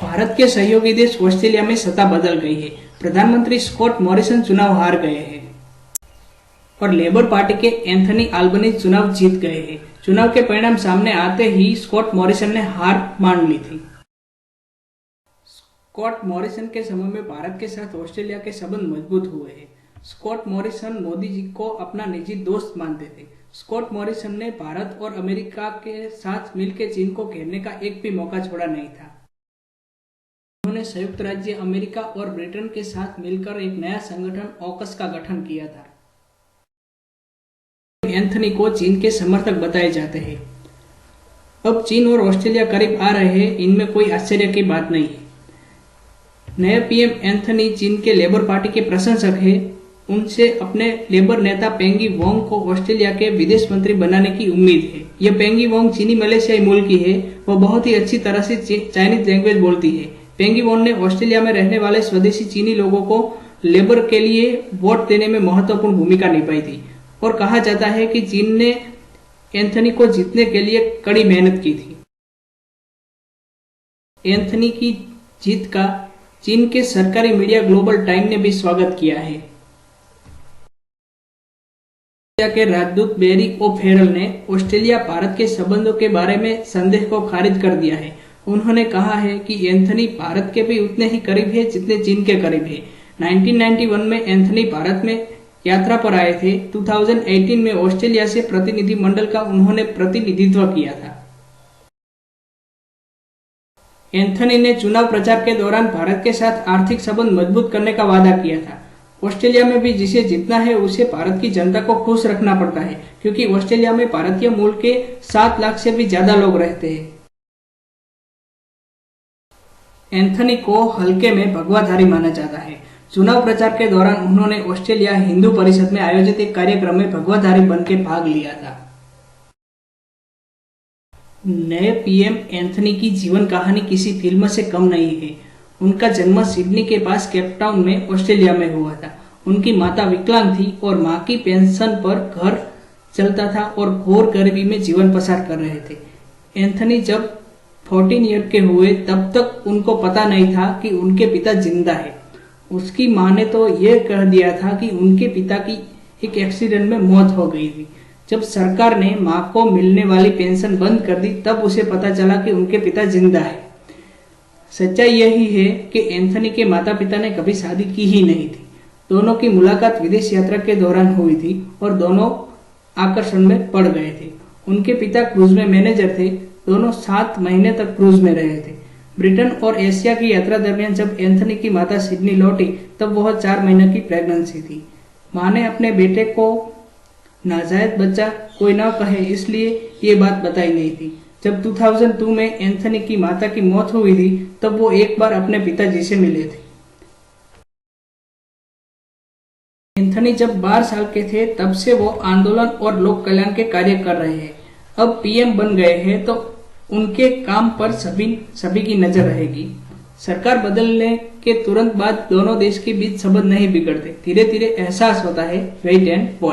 भारत के सहयोगी देश ऑस्ट्रेलिया में सत्ता बदल गई है। प्रधानमंत्री स्कॉट मॉरिसन चुनाव हार गए हैं और लेबर पार्टी के एंथनी अल्बनीज़ चुनाव जीत गए हैं। चुनाव के परिणाम सामने आते ही स्कॉट मॉरिसन ने हार मान ली थी। स्कॉट मॉरिसन के समय में भारत के साथ ऑस्ट्रेलिया के संबंध मजबूत हुए हैं। स्कॉट मॉरिसन मोदी जी को अपना निजी दोस्त मानते थे। स्कॉट मॉरिसन ने भारत और अमेरिका के साथ मिलकर चीन को घेरने का एक भी मौका छोड़ा नहीं था। उन्होंने संयुक्त राज्य अमेरिका और ब्रिटेन के साथ मिलकर एक नया संगठन ऑकस का गठन किया था। एंथनी को चीन के समर्थक बताए जाते हैं। अब चीन और ऑस्ट्रेलिया करीब आ रहे हैं, इनमें कोई आश्चर्य की बात नहीं है। नए पीएम एंथनी चीन के लेबर पार्टी के प्रशंसक हैं। उनसे अपने लेबर नेता पेंगी वोंग को ऑस्ट्रेलिया के विदेश मंत्री बनाने की उम्मीद है। यह पेंगी वोंग चीनी मलेशियाई मूल की है। वह बहुत ही अच्छी तरह से चाइनीज लैंग्वेज बोलती है। पेंगी वोंग ने ऑस्ट्रेलिया में रहने वाले स्वदेशी चीनी लोगों को लेबर के लिए वोट देने में महत्वपूर्ण भूमिका निभाई थी और कहा जाता है कि चीन ने एंथनी को जीतने के लिए कड़ी मेहनत की थी। एंथनी की जीत का चीन के सरकारी मीडिया ग्लोबल टाइम ने भी स्वागत किया है। ऑस्ट्रेलिया के राजदूत बेरी ओ'फेरल ने ऑस्ट्रेलिया भारत के संबंधों के बारे में संदेह को खारिज कर दिया है। उन्होंने कहा है कि एंथनी भारत के भी उतने ही करीब है जितने चीन के करीब है। 1991 में एंथनी भारत में यात्रा पर आए थे। 2018 में ऑस्ट्रेलिया से प्रतिनिधि मंडल का उन्होंने प्रतिनिधित्व किया था। एंथनी ने चुनाव प्रचार के दौरान भारत के साथ आर्थिक संबंध मजबूत करने का वादा किया था। ऑस्ट्रेलिया में भी जिसे जीतना है उसे भारत की जनता को खुश रखना पड़ता है, क्योंकि ऑस्ट्रेलिया में भारतीय मूल के 7 लाख से भी ज्यादा लोग रहते हैं। एंथनी को हल्के में भगवाधारी माना जाता है। चुनाव प्रचार के दौरान उन्होंने ऑस्ट्रेलिया हिंदू परिषद में आयोजित एक कार्यक्रम में भगवाधारी बनकर भाग लिया था। नए पीएम एंथनी की जीवन कहानी किसी फिल्म से कम नहीं है। उनका जन्म सिडनी के पास केप टाउन में ऑस्ट्रेलिया में हुआ था। उनकी माता विकलांग थी और मां की पेंशन पर घर चलता था और घोर गरीबी में जीवन बसर कर रहे थे। एंथनी जब 14 ईयर के हुए तब तक उनको पता नहीं था कि उनके पिता जिंदा है। उसकी मां ने तो यह कह दिया था कि उनके पिता की एक एक्सीडेंट में मौत हो गई थी। जब सरकार ने मां को मिलने वाली पेंशन बंद कर दी तब उसे पता चला कि उनके पिता जिंदा है। सच्चाई यही है कि एंथनी के माता पिता ने कभी शादी की ही नहीं थी। दोनों की मुलाकात विदेश यात्रा के दौरान हुई थी और दोनों आकर्षण में पड़ गए थे। उनके पिता क्रूज में मैनेजर थे। दोनों 7 महीने तक क्रूज में रहे थे। ब्रिटेन और एशिया की यात्रा दरमियान जब एंथनी की माता सिडनी लौटी तब वह 4 महीने की प्रेगनेंसी थी। मां ने अपने बेटे को नाजायज बच्चा कोई ना कहे इसलिए ये बात बताई नहीं थी। जब 2002 में एंथनी की माता की मौत हुई थी तब वो एक बार अपने पिताजी से मिले थे। एंथनी जब 12 साल के थे तब से वो आंदोलन और लोक कल्याण के कार्य कर रहे हैं। अब पीएम बन गए हैं तो उनके काम पर सभी की नजर रहेगी। सरकार बदलने के तुरंत बाद दोनों देश के बीच संबंध नहीं बिगड़ते। धीरे धीरे एहसास होता है। Wait and watch.